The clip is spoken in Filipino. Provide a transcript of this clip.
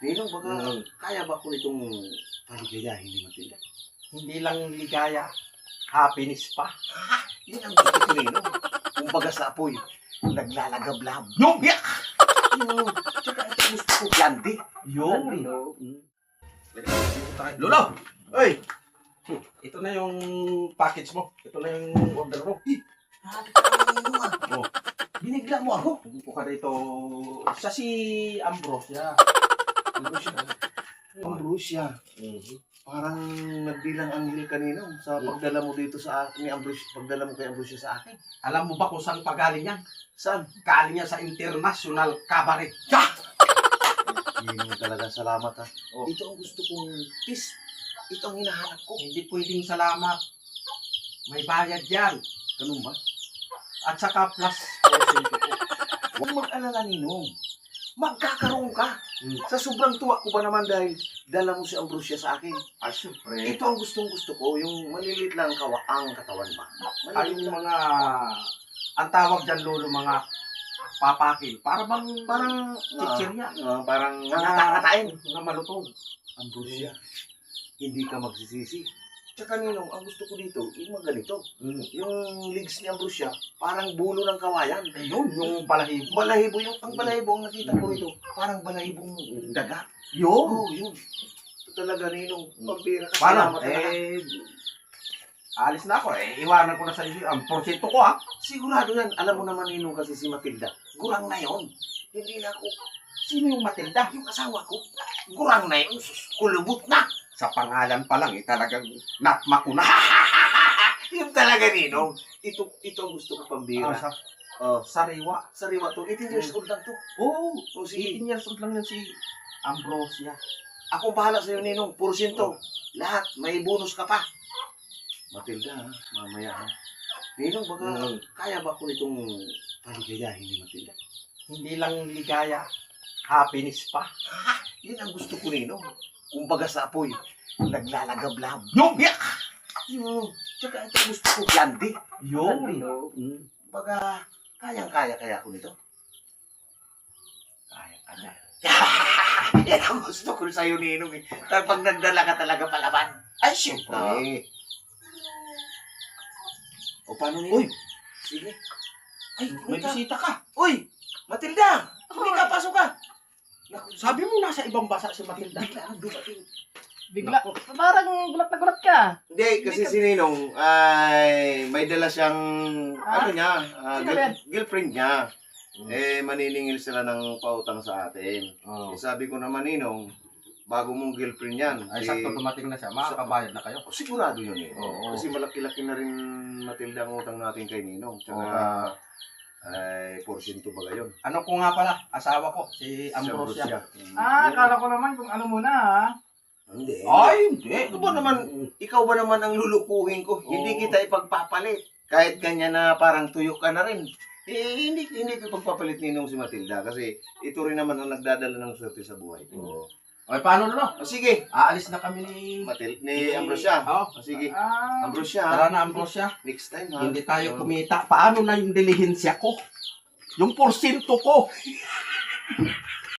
Ninong, baka kaya ba ko itong paligayahin ni Matilda? Hindi lang ligaya, happiness pa. Yan ang gusto ko, Ninong. Kumbaga sa apoy, naglalagablab. Yung yak! Tsaka ito gusto ko, landi. Yun. Lolo! Oy! Ito na yung package mo. Ito na yung order mo. Oh. Binigla mo ako. Upo ka rito. Siya si Ambrosia. Ambrosia. Parang nagbilang anghel kanina sa pagdala mo dito sa akin ni Ambrosia, pagdala mo kay Ambrosia sa akin. Alam mo ba kung saan pagaling yan? Saan? Galing yan sa International Cabaret. Hindi talaga salamat ha. Oh. Ito ang gusto kong peace. Ito ang hinahanap ko. Hindi pwedeng salamat. May bayad yan. Ganun ba? At saka plus. Huwag mag-alala, Ninong. Magkakaroon ka. Sa sobrang tuwa ko ba naman dahil dala mo si Ambrosia sa akin. Ah, syempre. Ito ang gustong-gusto ko. Yung maliliit lang ang katawan ba? Ay, yung mga, ang tawag dyan, lolo, mga papakil. Para bang, Parang chichirya. parang nangatakatain. Na malutong. Ambrosia, hindi ka magsisisi. Tsaka Ninong, ang gusto ko dito, yung mga ganito. Yung legs ni Ambrosia, parang bulo ng kawayan. Ayun, yung balahibo. Balahibo, ang balahibo ang nakita ko rito, parang balahibong daga. Yun. Oo, yun. Ito talaga, Ninong, pambira ka. Paano? Salamat talaga. Alis na ako. Iwanan ko na sa iyo. Ang porsyento ko, ha? Sigurado yan. Alam mo naman, Ninong, kasi si Matilda, gurang na yon. Hindi na ako. Sino yung Matilda? Yung asawa ko, gurang na yun. Kulubot na. Sa pangalan pa lang, talagang natma ko na. Yung talaga, Ninong. Ito ang gusto ko pambira. Sariwa. Sariwa to. 18 years old lang to. Oo. O sige, 18 years old lang yan si Ambrosia. ako bahala sa'yo, Ninong. Porsyento. Lahat. May bonus ka pa. Matilda, ha? Mamaya, ha? Ninong, baka kaya ba ko itong paligayahin ni Matilda? Hindi lang ligaya, happiness pa. Yan ang gusto ko, Ninong. Kumbaga sa apoy, naglalagablab. Yung yak! Yun. Tsaka ito gusto ko, landi. Yun. Baga, kaya ko nito. Kaya. Yan ang gusto ko sa'yo, Ninong. Kapag nagdala ka talaga palaban. Ay, syempre. O paano, Uy, Ninong? Sige. Ay, may bisita ka. Uy! Matilda! Hindi ka, pasok ka! Naku, Sabi mo nasa ibang basa si Matilda. bigla ang dumating. Bigla, parang gulat na gulat ka. Hindi, kasi si Ninong ay may dala siyang, Ah? ano niya, Sino yan? girlfriend niya. Maniningil sila ng pautang sa atin. Oh. Sabi ko naman, Ninong, bago mong girlfriend yan. Ay, sakto dumating na siya. Makakabayad na kayo. Sigurado yun eh. Oo. Kasi malaki-laki na rin Matilda ang utang natin kay Ninong. Tsaka, ay, porsyento ba gayon? Ano ko nga pala, asawa ko, si Ambrosia. Akala ko naman kung ano muna ha. Hindi. Ay, hindi. Ikaw ba naman ang lulukuhin ko? Hindi kita ipagpapalit. Kahit ganyan na parang tuyo ka na rin. Hindi ko ipagpapalit Ninong si Matilda kasi ito rin naman ang nagdadala ng swerte sa buhay ko. Okay, paano na? Sige, Aalis na kami ni Ambrosia. Oo. Sige, Ah, Ambrosia. Tara na, Ambrosia. Next time ha. Hindi tayo kumita. Paano na yung dilihensya ko? Yung porsyento ko.